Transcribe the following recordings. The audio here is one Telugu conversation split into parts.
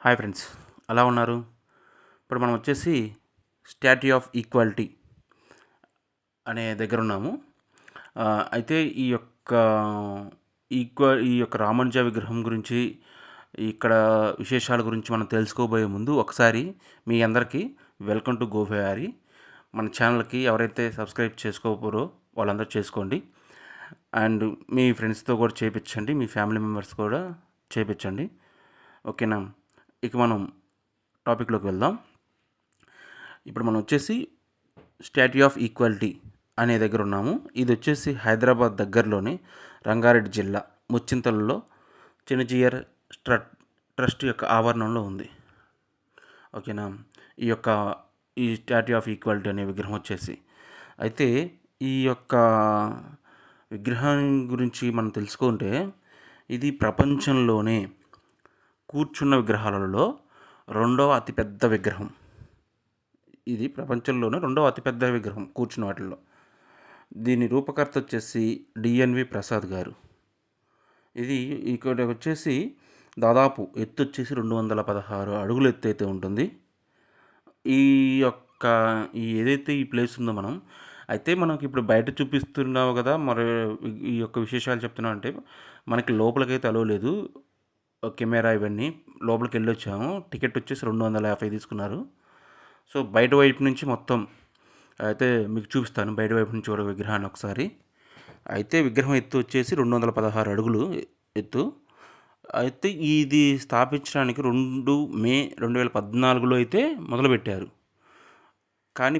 హాయ్ ఫ్రెండ్స్, ఎలా ఉన్నారు? ఇప్పుడు మనం వచ్చేసి స్టాట్యూ ఆఫ్ ఈక్వాలిటీ అనే దగ్గర ఉన్నాము. అయితే ఈ యొక్క రామానుజ విగ్రహం గురించి, ఇక్కడ విశేషాల గురించి మనం తెలుసుకోబోయే ముందు ఒకసారి మీ అందరికీ వెల్కమ్ టు గోఫేయారి. మన ఛానల్కి ఎవరైతే సబ్స్క్రైబ్ చేసుకోపోరో వాళ్ళందరూ చేసుకోండి. అండ్ మీ ఫ్రెండ్స్తో కూడా చేయించండి, మీ ఫ్యామిలీ మెంబర్స్ కూడా చేయించండి. ఓకేనా? ఇక మనం టాపిక్లోకి వెళ్దాం. ఇప్పుడు మనం వచ్చేసి స్టాట్యూ ఆఫ్ ఈక్వాలిటీ అనే దగ్గర ఉన్నాము. ఇది వచ్చేసి హైదరాబాద్ దగ్గరలోని రంగారెడ్డి జిల్లా ముచ్చింతలలో చిన్నజీయర్ ట్రస్ట్ యొక్క ఆవరణంలో ఉంది. ఓకేనా? ఈ స్టాట్యూ ఆఫ్ ఈక్వాలిటీ అనే విగ్రహం వచ్చేసి అయితే ఈ యొక్క విగ్రహం గురించి మనం తెలుసుకుంటే, ఇది ప్రపంచంలోనే కూర్చున్న విగ్రహాలలో రెండవ అతిపెద్ద విగ్రహం. ఇది ప్రపంచంలోనే రెండవ అతిపెద్ద విగ్రహం కూర్చున్న వాటిల్లో. దీని రూపకర్త వచ్చేసి డిఎన్వి ప్రసాద్ గారు. ఇది ఇక్కడ వచ్చేసి దాదాపు ఎత్తు వచ్చేసి 216 అడుగులు ఎత్తు అయితే ఉంటుంది. ఏదైతే ఈ ప్లేస్ ఉందో మనకి ఇప్పుడు బయట చూపిస్తున్నావు కదా, మరి ఈ యొక్క విశేషాలు చెప్తున్నావు అంటే, మనకి లోపలికైతే అలో లేదు. కెమెరా ఇవన్నీ లోపలికి వెళ్ళొచ్చాము. టికెట్ వచ్చేసి 250 తీసుకున్నారు. సో బయట వైపు నుంచి మొత్తం అయితే మీకు చూపిస్తాను. బయట వైపు నుంచి కూడా విగ్రహాన్ని ఒకసారి. అయితే విగ్రహం ఎత్తు వచ్చేసి 216 అడుగులు ఎత్తు. అయితే ఇది స్థాపించడానికి మే 2014లో అయితే మొదలుపెట్టారు. కానీ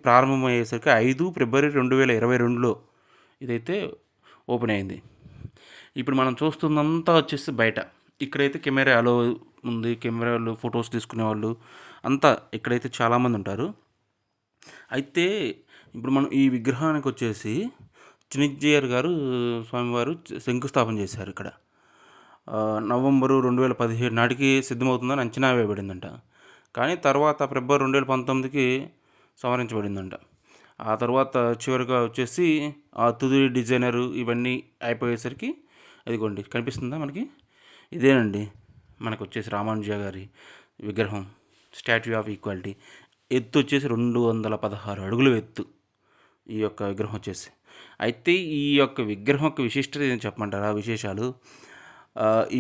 ప్రారంభమయ్యేసరికి 5 ఫిబ్రవరి 2022లో ఇదైతే ఓపెన్ అయింది. ఇప్పుడు మనం చూస్తున్నంతా వచ్చేసి బయట. ఇక్కడైతే కెమెరా అలో ఉంది. కెమెరాలు ఫొటోస్ తీసుకునేవాళ్ళు అంతా ఇక్కడైతే చాలామంది ఉంటారు. అయితే ఇప్పుడు మనం ఈ విగ్రహానికి వచ్చేసి చిన్నజీయర్ గారు స్వామివారు శంకుస్థాపన చేశారు. ఇక్కడ నవంబరు 2017 నాటికి సిద్ధమవుతుందని అంచనా వేయబడిందంట. కానీ తర్వాత ఫిబ్రవరి 2019కి సవరించబడిందంట. ఆ తర్వాత చివరిగా వచ్చేసి ఆ తుది డిజైనరు ఇవన్నీ అయిపోయేసరికి అదిగోండి కనిపిస్తుందా మనకి? ఇదేనండి మనకు వచ్చేసి రామానుజ గారి విగ్రహం స్టాట్యూ ఆఫ్ ఈక్వాలిటీ. ఎత్తు వచ్చేసి 216 అడుగులు ఎత్తు ఈ యొక్క విగ్రహం వచ్చేసి. అయితే ఈ యొక్క విగ్రహం యొక్క విశిష్టత ఏం చెప్పమంటారా? విశేషాలు,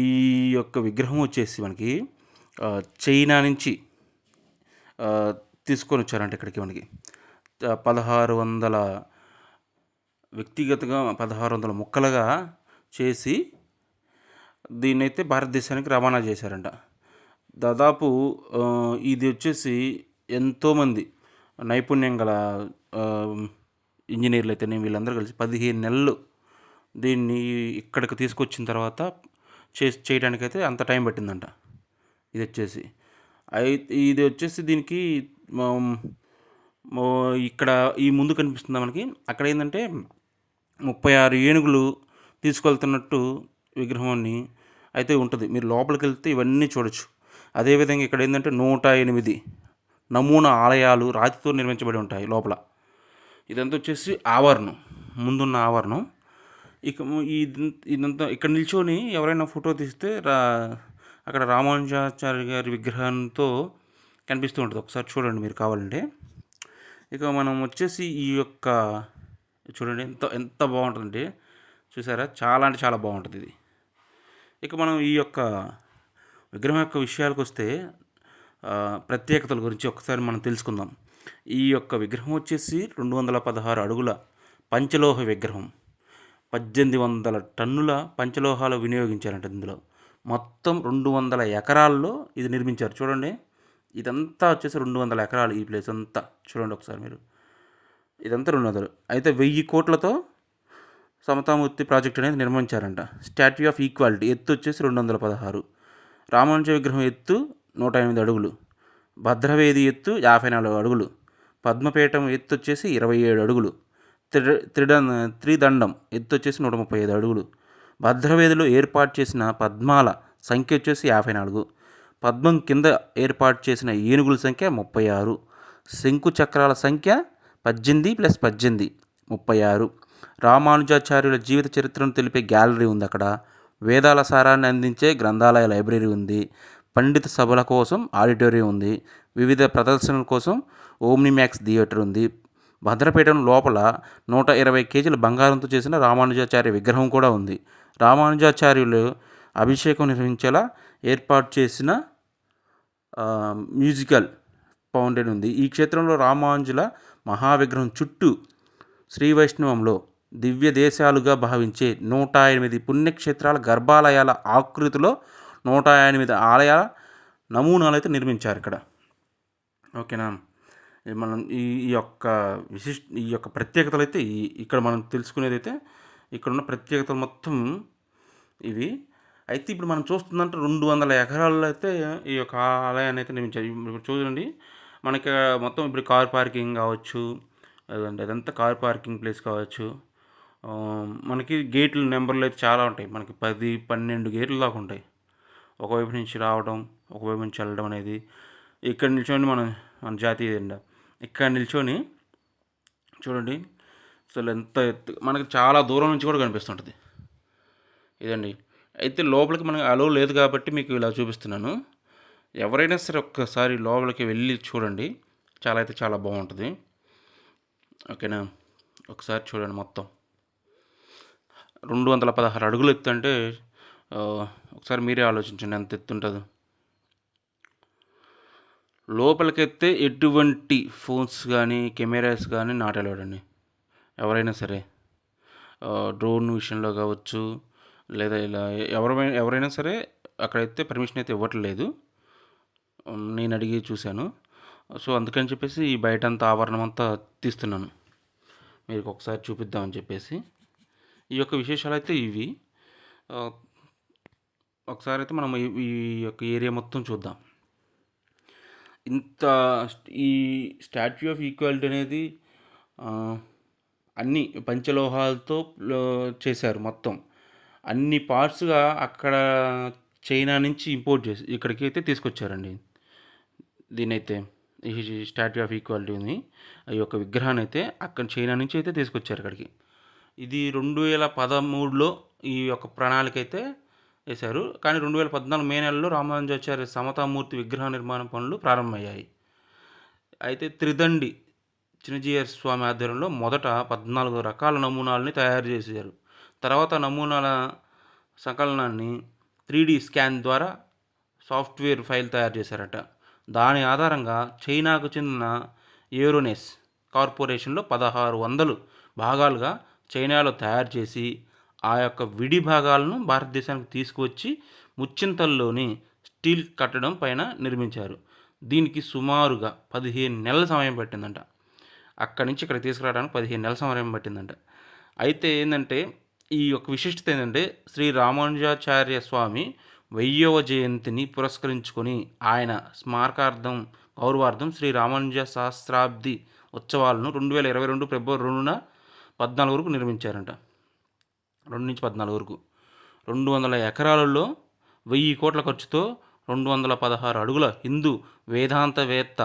ఈ యొక్క విగ్రహం వచ్చేసి మనకి చైనా నుంచి తీసుకొని వచ్చారంట ఇక్కడికి. మనకి 1600 ముక్కలుగా చేసి దీన్నైతే భారతదేశానికి రవాణా చేశారంట. దాదాపు ఇది వచ్చేసి ఎంతోమంది నైపుణ్యం గల ఇంజనీర్లు అయితేనే వీళ్ళందరూ కలిసి 15 నెలలు దీన్ని ఇక్కడికి తీసుకొచ్చిన తర్వాత చేయడానికైతే అంత టైం పట్టిందంట. ఇది వచ్చేసి దీనికి ఇక్కడ ఈ ముందు కనిపిస్తుందా మనకి? అక్కడ ఏంటంటే 36 ఏనుగులు తీసుకెళ్తున్నట్టు విగ్రహాన్ని అయితే ఉంటుంది. మీరు లోపలికి వెళ్తే ఇవన్నీ చూడొచ్చు. అదేవిధంగా ఇక్కడ ఏంటంటే 108 నమూనా ఆలయాలు రాతితో నిర్మించబడి ఉంటాయి లోపల. ఇదంతా వచ్చేసి ఆవరణం, ముందున్న ఆవరణం. ఇదంతా ఇక్కడ నిల్చొని ఎవరైనా ఫోటో తీస్తే అక్కడ రామానుజాచార్య గారి విగ్రహంతో కనిపిస్తూ ఉంటుంది. ఒకసారి చూడండి మీరు కావాలంటే. ఇక మనం వచ్చేసి ఈ యొక్క చూడండి ఎంత బాగుంటుందంటే, చూసారా? చాలా అంటే చాలా బాగుంటుంది ఇది. ఇక మనం ఈ యొక్క విగ్రహం యొక్క విషయాలకు వస్తే, ప్రత్యేకతల గురించి ఒకసారి మనం తెలుసుకుందాం. ఈ యొక్క విగ్రహం వచ్చేసి 216 అడుగుల పంచలోహ విగ్రహం. 1800 టన్నుల పంచలోహాలు వినియోగించారంట. ఇందులో మొత్తం 200 ఎకరాల్లో ఇది నిర్మించారు. చూడండి, ఇదంతా వచ్చేసి 200 ఎకరాలు. ఈ ప్లేస్ అంతా చూడండి ఒకసారి మీరు. ఇదంతా 200. అయితే 1000 కోట్లతో సమతామూర్తి ప్రాజెక్ట్ అనేది నిర్మించారంట. స్టాట్యూ ఆఫ్ ఈక్వాలిటీ ఎత్తు వచ్చేసి 216. రామానుజ విగ్రహం ఎత్తు 108 అడుగులు. భద్రవేది ఎత్తు 54 అడుగులు. పద్మపీఠం ఎత్తు వచ్చేసి 27 అడుగులు. త్రిదండం ఎత్తు వచ్చేసి 135 అడుగులు. భద్రవేదిలో ఏర్పాటు చేసిన పద్మాల సంఖ్య వచ్చేసి 54. పద్మం కింద ఏర్పాటు చేసిన ఏనుగుల సంఖ్య 36. శంకు చక్రాల సంఖ్య 18 + 18 36. రామానుజాచార్యుల జీవిత చరిత్రను తెలిపే గ్యాలరీ ఉంది అక్కడ. వేదాల సారాన్ని అందించే గ్రంథాలయ లైబ్రరీ ఉంది. పండిత సభల కోసం ఆడిటోరియం ఉంది. వివిధ ప్రదర్శనల కోసం ఓమ్నిమాక్స్ థియేటర్ ఉంది. భద్రపీఠం లోపల 120 కేజీల బంగారంతో చేసిన రామానుజాచార్య విగ్రహం కూడా ఉంది. రామానుజాచార్యులు అభిషేకం నిర్వహించేలా ఏర్పాటు చేసిన మ్యూజికల్ ఫౌంటైన్ ఉంది. ఈ క్షేత్రంలో రామానుజుల మహావిగ్రహం చుట్టూ శ్రీ వైష్ణవంలో దివ్య దేశాలుగా భావించే 108 పుణ్యక్షేత్రాల గర్భాలయాల ఆకృతిలో 108 ఆలయాల నమూనాలు అయితే నిర్మించారు ఇక్కడ. ఓకేనా. మనం ఈ యొక్క ప్రత్యేకతలు అయితే ఇక్కడ మనం తెలుసుకునేది అయితే ఇక్కడ ఉన్న ప్రత్యేకతలు మొత్తం ఇవి. అయితే ఇప్పుడు మనం చూస్తుందంటే 200 ఎకరాల్లో అయితే ఈ యొక్క ఆలయాన్ని అయితే నిర్మించారు. ఇప్పుడు చూడండి, మనకి మొత్తం ఇప్పుడు కార్ పార్కింగ్ కావచ్చు, అదంతా కార్ పార్కింగ్ ప్లేస్ కావచ్చు. మనకి గేట్లు నెంబర్లు అయితే చాలా ఉంటాయి. మనకి 10-12 గేట్లు దాకా ఉంటాయి. ఒకవైపు నుంచి రావడం, ఒకవైపు నుంచి వెళ్ళడం అనేది. ఇక్కడ నిల్చొని మన జాతీయ జెండా ఇక్కడ నిల్చొని చూడండి, అసలు ఎంత ఎత్తు, మనకి చాలా దూరం నుంచి కూడా కనిపిస్తుంటుంది ఇదండి. అయితే లోపలికి మనకి అలో లేదు కాబట్టి మీకు ఇలా చూపిస్తున్నాను. ఎవరైనా సరే ఒక్కసారి లోపలికి వెళ్ళి చూడండి, చాలా బాగుంటుంది. ఓకేనా. ఒకసారి చూడండి, మొత్తం 216 అడుగులు ఎత్తు అంటే ఒకసారి మీరే ఆలోచించండి ఎంత ఎత్తు ఉంటుందో. లోపలికెత్తే ఎటువంటి ఫోన్స్ కానీ కెమెరాస్ కానీ నాట్ అలౌడ్ అండి. ఎవరైనా సరే డ్రోన్ విషయంలో కావచ్చు, లేదా ఇలా ఎవరైనా సరే అక్కడైతే పర్మిషన్ అయితే ఇవ్వట్లేదు. నేను అడిగి చూశాను. సో అందుకని చెప్పేసి ఈ బయటంతా ఆవరణం అంతా తీస్తున్నాను, మీకు ఒకసారి చూపిద్దామని చెప్పేసి. ఈ యొక్క విశేషాలు అయితే ఇవి. ఒకసారి అయితే మనం ఈ యొక్క ఏరియా మొత్తం చూద్దాం. ఈ స్టాట్యూ ఆఫ్ ఈక్వాలిటీ అనేది అన్ని పంచలోహాలతో చేశారు. మొత్తం అన్ని పార్ట్స్గా అక్కడ చైనా నుంచి ఇంపోర్ట్ చేసి ఇక్కడికి అయితే తీసుకొచ్చారండి. దీనైతే ఈ స్టాట్యూ ఆఫ్ ఈక్వాలిటీ ఉంది, ఈ యొక్క విగ్రహాన్ని అయితే అక్కడ చైనా నుంచి అయితే తీసుకొచ్చారు ఇక్కడికి. ఇది 2013లో ఈ యొక్క ప్రణాళిక అయితే వేశారు. కానీ 2014 మే నెలలో రామానుజాచార్య సమతామూర్తి విగ్రహ నిర్మాణ పనులు ప్రారంభమయ్యాయి. అయితే త్రిదండి చిన్నజీయర్ స్వామి ఆధ్వర్యంలో మొదట 14 రకాల నమూనాలని తయారు చేశారు. తర్వాత నమూనాల సంకలనాన్ని 3D స్కాన్ ద్వారా సాఫ్ట్వేర్ ఫైల్ తయారు చేశారట. దాని ఆధారంగా చైనాకు చెందిన ఏరోనెస్ కార్పొరేషన్లో 1600 భాగాలుగా చైనాలో తయారు చేసి ఆ యొక్క విడి భాగాలను భారతదేశానికి తీసుకువచ్చి ముచ్చింతల్లోని స్టీల్ కట్టడం పైన నిర్మించారు. దీనికి సుమారుగా 15 నెలల సమయం పట్టిందంట. అక్కడి నుంచి ఇక్కడ తీసుకురావడానికి 15 నెలల సమయం పట్టిందంట. అయితే ఏంటంటే ఈ యొక్క విశిష్టత ఏంటంటే శ్రీ రామానుజాచార్య స్వామి 1000వ జయంతిని పురస్కరించుకొని ఆయన స్మారకార్థం గౌరవార్థం శ్రీ రామానుజ సహస్రాబ్ది ఉత్సవాలను 2022 ఫిబ్రవరి 2న 14 వరకు నిర్మించారంట. 2 నుంచి 14 వరకు 200 ఎకరాలలో 1000 కోట్ల ఖర్చుతో 216 అడుగుల హిందూ వేదాంతవేత్త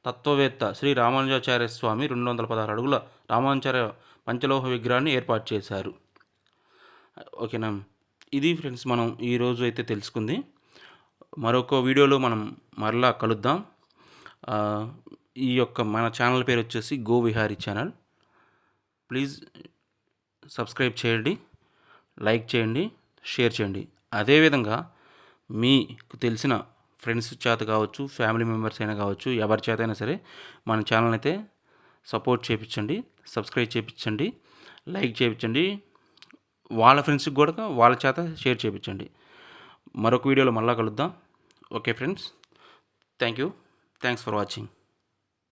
తత్వవేత్త శ్రీ రామానుజాచార్య స్వామి 216 అడుగుల రామానుజాచార్య పంచలోహ విగ్రహాన్ని ఏర్పాటు చేశారు. ఓకేనా. ఇది ఫ్రెండ్స్ మనం ఈరోజు అయితే తెలుసుకుంది. మరొక వీడియోలో మనం మరలా కలుద్దాం. ఈ యొక్క మన ఛానల్ పేరు వచ్చేసి go Vihari channel. Please subscribe చేయండి, లైక్ చేయండి, షేర్ చేయండి. అదేవిధంగా మీకు తెలిసిన ఫ్రెండ్స్ చేత కావచ్చు, ఫ్యామిలీ మెంబర్స్ అయినా కావచ్చు, ఎవరి చేత అయినా సరే మన ఛానల్ అయితే సపోర్ట్ చేయించండి, సబ్స్క్రైబ్ చేయించండి, లైక్ చేయించండి. వాళ్ళ ఫ్రెండ్స్కి కూడా వాళ్ళ చేత షేర్ చేయించండి. మరొక వీడియోలో మళ్ళా కలుద్దాం. Okay friends, thank you, thanks for watching.